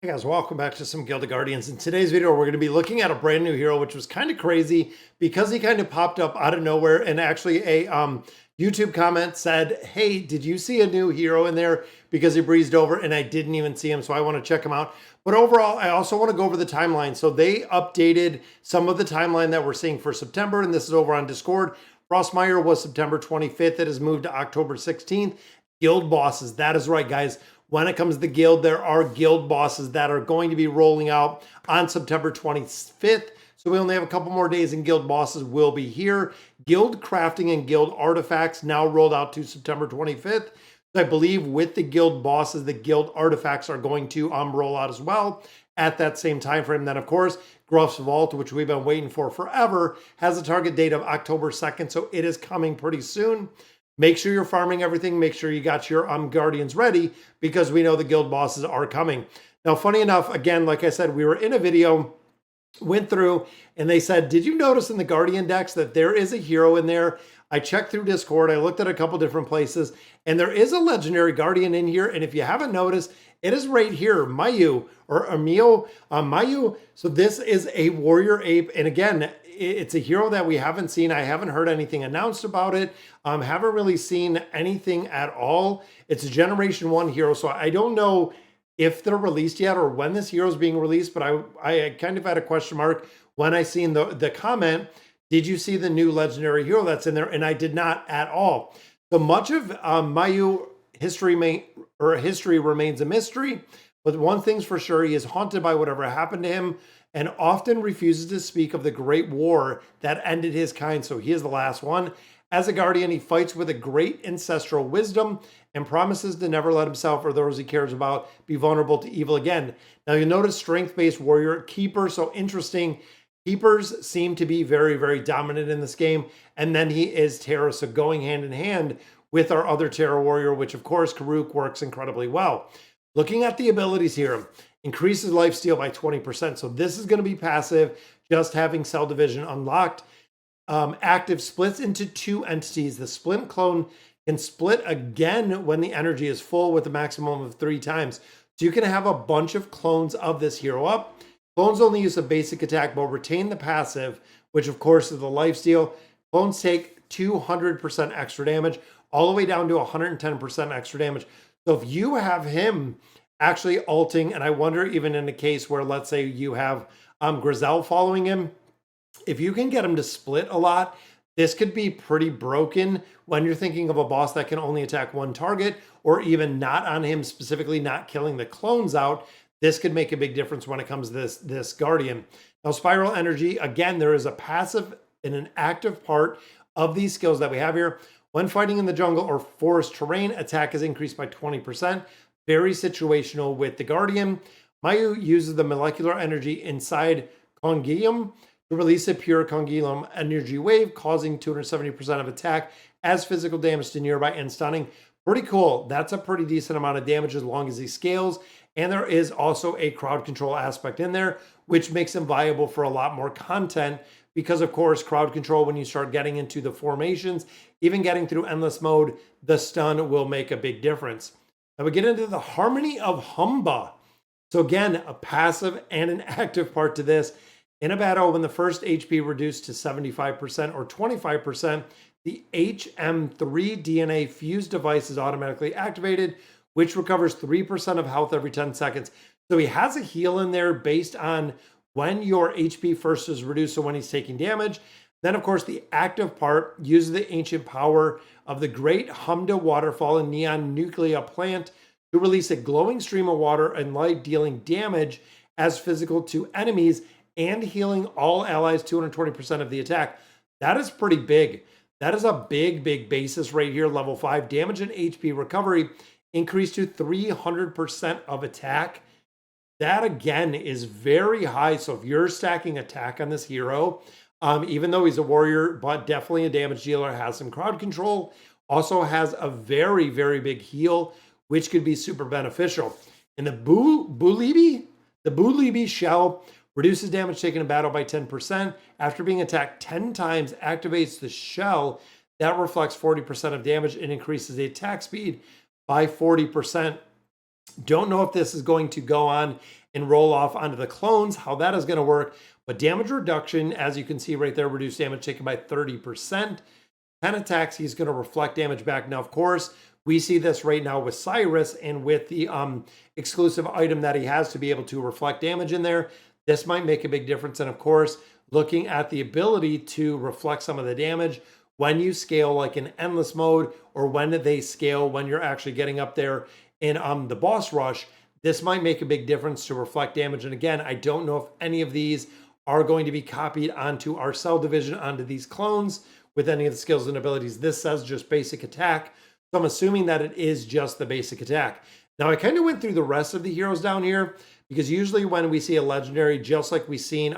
Hey guys, welcome back to some Guild of Guardians. In today's video, we're going to be looking at a brand new hero, which was kind of crazy because he kind of popped up out of nowhere. And actually a YouTube comment said, hey, did you see a new hero in there? Because he breezed over and I didn't even see him. So I want to check him out. But overall, I also want to go over the timeline. So they updated some of the timeline that we're seeing for September. And this is over on Discord. Frostmire was September 25th. It has moved to October 16th. Guild bosses. That is right, guys. When it comes to the guild, there are guild bosses that are going to be rolling out on September 25th. So we only have a couple more days and guild bosses will be here. Guild crafting and guild artifacts now rolled out to September 25th. I believe with the guild bosses, the guild artifacts are going to roll out as well at that same time frame. Then, of course, Gruff's Vault, which we've been waiting for forever, has a target date of October 2nd. So it is coming pretty soon. Make sure you're farming everything. Make sure you got your Guardians ready because we know the guild bosses are coming. Now, funny enough, again, like I said, we were in a video, went through, and they said, did you notice in the Guardian decks that there is a hero in there? I checked through Discord. I looked at a couple different places, and there is a legendary Guardian in here. And if you haven't noticed, it is right here, Mayu or Amio, Mayu. So this is a warrior ape. And again, it's a hero that we haven't seen. I haven't heard anything announced about it. Haven't really seen anything at all. It's a Generation 1 hero, so I don't know if they're released yet or when this hero is being released, but I kind of had a question mark when I seen the comment, did you see the new legendary hero that's in there? And I did not at all. So much of Mayu history remains a mystery, but one thing's for sure, he is haunted by whatever happened to him and often refuses to speak of the great war that ended his kind. So he is the last one. As a guardian, he fights with a great ancestral wisdom and promises to never let himself or those he cares about be vulnerable to evil again. Now you'll notice strength-based warrior keeper. So interesting. Keepers seem to be very, very dominant in this game. And then he is Terra. So going hand in hand with our other Terra warrior, which of course Karuk works incredibly well. Looking at the abilities here, increases lifesteal by 20%. So this is going to be passive, just having Cell Division unlocked. Active splits into 2 entities. The Splint clone can split again when the energy is full with a maximum of 3 times. So you can have a bunch of clones of this hero up. Clones only use a basic attack, but retain the passive, which of course is the lifesteal. Clones take 200% extra damage, all the way down to 110% extra damage. So if you have him actually ulting, and I wonder even in a case where, let's say you have Grizel following him, if you can get him to split a lot, this could be pretty broken when you're thinking of a boss that can only attack one target, or even not on him specifically, not killing the clones out. This could make a big difference when it comes to this Guardian. Now, Spiral Energy, again, there is a passive and an active part of these skills that we have here. When fighting in the jungle or forest terrain, attack is increased by 20%. Very situational with the Guardian. Mayu uses the molecular energy inside Congeum to release a pure Congeum energy wave, causing 270% of attack as physical damage to nearby and stunning. Pretty cool. That's a pretty decent amount of damage as long as he scales. And there is also a crowd control aspect in there, which makes him viable for a lot more content because, of course, crowd control, when you start getting into the formations, even getting through endless mode, the stun will make a big difference. Now we get into the Harmony of Humba. So again, a passive and an active part to this. In a battle, when the first HP reduced to 75% or 25%, the HM3 DNA fused device is automatically activated, which recovers 3% of health every 10 seconds. So he has a heal in there based on when your HP first is reduced, so when he's taking damage. Then, of course, the active part uses the ancient power of the Great Humda Waterfall and Neon Nuclea plant to release a glowing stream of water and light, dealing damage as physical to enemies and healing all allies 220% of the attack. That is pretty big. That is a big, big basis right here. Level 5 damage and HP recovery increased to 300% of attack. That again is very high. So if you're stacking attack on this hero, even though he's a warrior, but definitely a damage dealer, has some crowd control, also has a very, very big heal, which could be super beneficial. And the Bulibi shell reduces damage taken in battle by 10%. After being attacked 10 times, activates the shell that reflects 40% of damage and increases the attack speed by 40%. Don't know if this is going to go on and roll off onto the clones, how that is going to work. But damage reduction, as you can see right there, reduced damage taken by 30%. 10 attacks, he's going to reflect damage back. Now, of course, we see this right now with Cyrus and with the exclusive item that he has to be able to reflect damage in there. This might make a big difference. And of course, looking at the ability to reflect some of the damage when you scale like in endless mode, or when they scale when you're actually getting up there in the boss rush, this might make a big difference to reflect damage. And again, I don't know if any of these are going to be copied onto our cell division, onto these clones with any of the skills and abilities. This says just basic attack, so I'm assuming that it is just the basic attack. Now, I kind of went through the rest of the heroes down here, because usually when we see a legendary, just like we've seen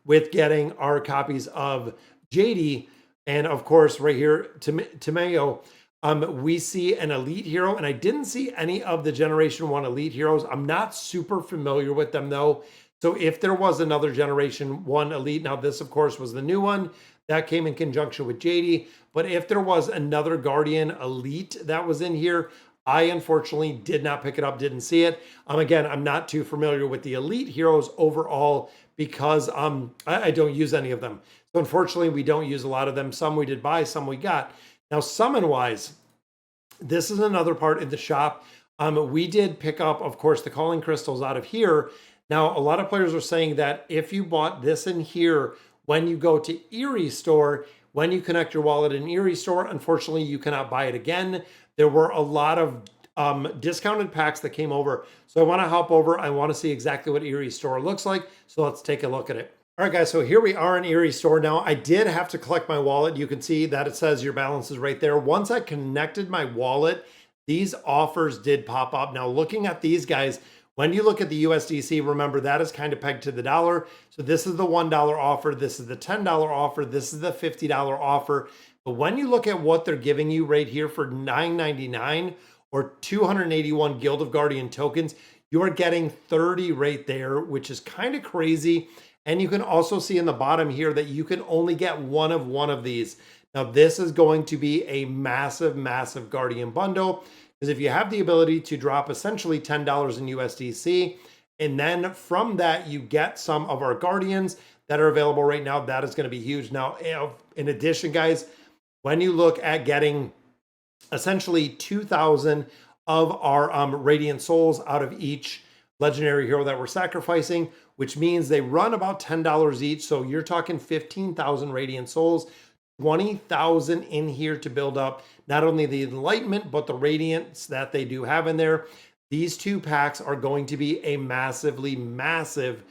with getting our copies of JD, and of course right here to Mayu, we see an elite hero, and I didn't see any of the Generation 1 elite heroes. I'm not super familiar with them though. So if there was another Generation 1 elite, now this of course was the new one that came in conjunction with JD, but if there was another Guardian elite that was in here, I unfortunately did not pick it up, didn't see it. Again, I'm not too familiar with the elite heroes overall, because I don't use any of them. So unfortunately, we don't use a lot of them. Some we did buy, some we got. Now, summon-wise, this is another part in the shop. We did pick up, of course, the calling crystals out of here. Now, a lot of players are saying that if you bought this in here, when you go to Erie Store, when you connect your wallet in Erie Store, unfortunately, you cannot buy it again. There were a lot of discounted packs that came over. So I want to hop over. I want to see exactly what Erie Store looks like. So let's take a look at it. All right, guys, so here we are in Erie Store. Now, I did have to collect my wallet. You can see that it says your balance is right there. Once I connected my wallet, these offers did pop up. Now, looking at these guys, when you look at the USDC, remember that is kind of pegged to the dollar. So this is the $1 offer. This is the $10 offer. This is the $50 offer. But when you look at what they're giving you right here for $9.99 or 281 Guild of Guardian tokens, you're getting 30 right there, which is kind of crazy. And you can also see in the bottom here that you can only get one of these. Now, this is going to be a massive, massive Guardian bundle, because if you have the ability to drop essentially $10 in USDC, and then from that, you get some of our Guardians that are available right now, that is going to be huge. Now, in addition, guys, when you look at getting essentially 2,000 of our Radiant Souls out of each legendary hero that we're sacrificing, which means they run about $10 each. So you're talking 15,000 Radiant Souls, 20,000 in here to build up not only the enlightenment, but the radiance that they do have in there. These two packs are going to be a massively, massive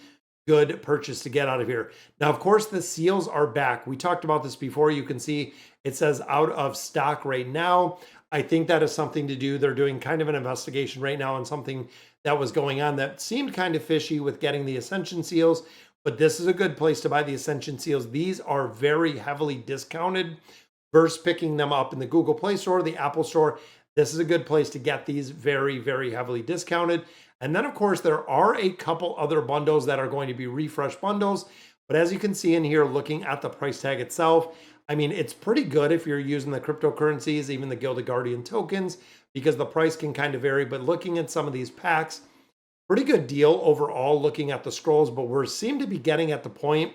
good purchase to get out of here. Now, of course, the seals are back. We talked about this before. You can see it says out of stock right now. I think that is something to do. They're doing kind of an investigation right now on something that was going on that seemed kind of fishy with getting the Ascension seals, but this is a good place to buy the Ascension seals. These are very heavily discounted versus picking them up in the Google Play Store, the Apple Store. This is a good place to get these very, very heavily discounted. And then, of course, there are a couple other bundles that are going to be refresh bundles. But as you can see in here, looking at the price tag itself, I mean, it's pretty good if you're using the cryptocurrencies, even the Guild of Guardian tokens, because the price can kind of vary. But looking at some of these packs, pretty good deal overall looking at the scrolls. But we seem to be getting at the point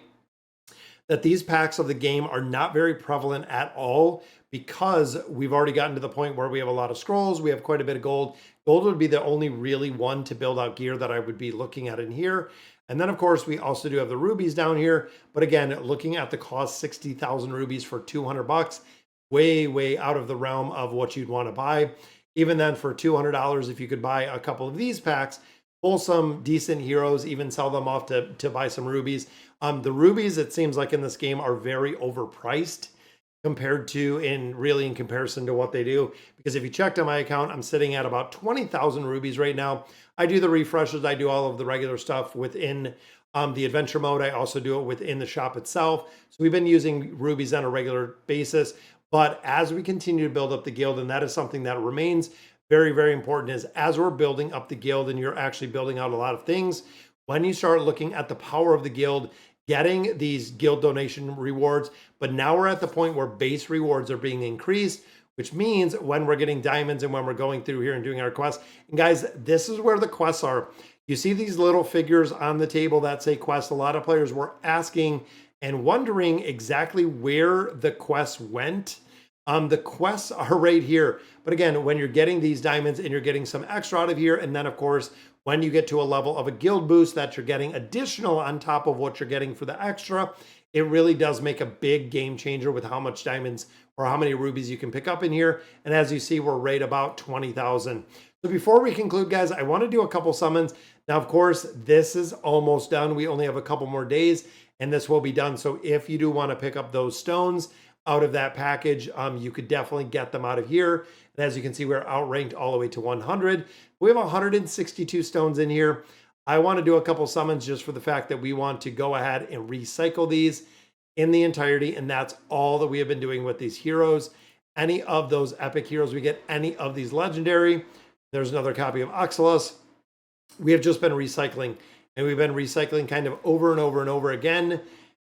that these packs of the game are not very prevalent at all, because we've already gotten to the point where we have a lot of scrolls. We have quite a bit of gold. Gold would be the only really one to build out gear that I would be looking at in here. And then, of course, we also do have the rubies down here. But again, looking at the cost, 60,000 rubies for 200 bucks, way, way out of the realm of what you'd want to buy. Even then, for $200, if you could buy a couple of these packs, pull some decent heroes, even sell them off to buy some rubies. The rubies, it seems like in this game, are very overpriced compared to, in comparison to what they do. Because if you checked on my account, I'm sitting at about 20,000 rubies right now. I do the refreshes, I do all of the regular stuff within the adventure mode. I also do it within the shop itself. So we've been using rubies on a regular basis. But as we continue to build up the guild, and that is something that remains very, very important, is as we're building up the guild and you're actually building out a lot of things, when you start looking at the power of the guild, getting these guild donation rewards, but now we're at the point where base rewards are being increased, which means when we're getting diamonds and when we're going through here and doing our quests, and guys, this is where the quests are. You see these little figures on the table that say quest. A lot of players were asking and wondering exactly where the quests went. The quests are right here. But again, when you're getting these diamonds and you're getting some extra out of here, and then of course, when you get to a level of a guild boost that you're getting additional on top of what you're getting for the extra, it really does make a big game changer with how much diamonds or how many rubies you can pick up in here. And as you see, we're right about 20,000. So before we conclude, guys, I want to do a couple summons. Now, of course, this is almost done. We only have a couple more days and this will be done. So if you do want to pick up those stones out of that package, you could definitely get them out of here. And as you can see, we're outranked all the way to 100. We have 162 stones in here. I want to do a couple summons just for the fact that we want to go ahead and recycle these in the entirety. And that's all that we have been doing with these heroes. Any of those epic heroes we get, any of these legendary. There's another copy of Oxalis. We have just been recycling, and we've been recycling kind of over and over and over again.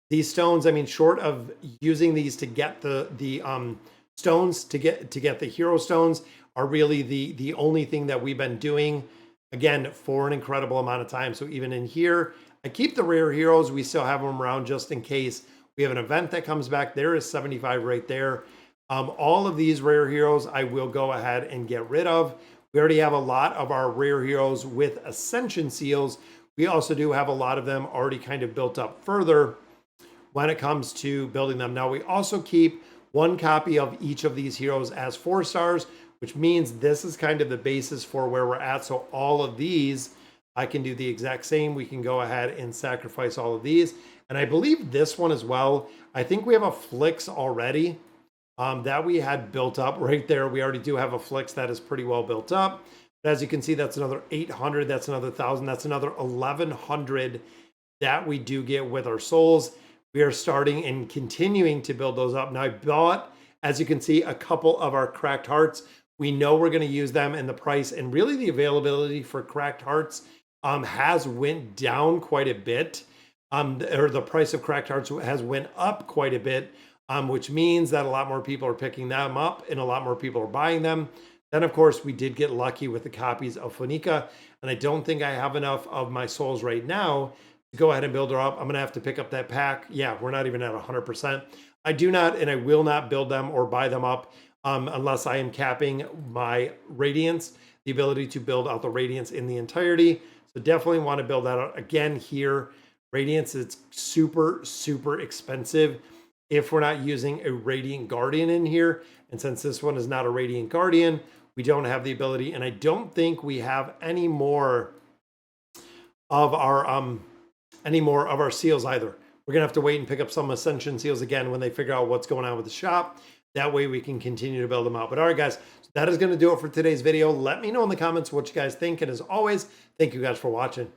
These stones, I mean, short of using these to get the stones, to get the hero stones, are really the only thing that we've been doing, again, for an incredible amount of time. So even in here, I keep the rare heroes. We still have them around just in case we have an event that comes back. There is 75 right there. All of these rare heroes, I will go ahead and get rid of. We already have a lot of our rare heroes with Ascension seals. We also do have a lot of them already kind of built up further when it comes to building them. Now, we also keep one copy of each of these heroes as 4 stars, which means this is kind of the basis for where we're at. So all of these, I can do the exact same. We can go ahead and sacrifice all of these. And I believe this one as well. I think we have a Flix already that we had built up right there. We already do have a Flix that is pretty well built up. But as you can see, that's another 800. That's another 1,000. That's another 1,100 that we do get with our souls. We are starting and continuing to build those up. Now I bought, as you can see, a couple of our cracked hearts. We know we're going to use them, and the price and really the availability for cracked hearts has went down quite a bit. Or the price of cracked hearts has went up quite a bit, which means that a lot more people are picking them up and a lot more people are buying them. Then, of course, we did get lucky with the copies of Funika, and I don't think I have enough of my souls right now to go ahead and build her up. I'm going to have to pick up that pack. Yeah, we're not even at 100%. I do not, and I will not build them or buy them up unless I am capping my Radiance, the ability to build out the Radiance in the entirety. So definitely want to build that out. Again, here, Radiance is super, super expensive if we're not using a Radiant Guardian in here. And since this one is not a Radiant Guardian, we don't have the ability, and I don't think we have any more of our seals either. We're gonna have to wait and pick up some Ascension seals again when they figure out what's going on with the shop. That way we can continue to build them out. But all right, guys, so that is gonna do it for today's video. Let me know in the comments what you guys think, and as always, thank you guys for watching.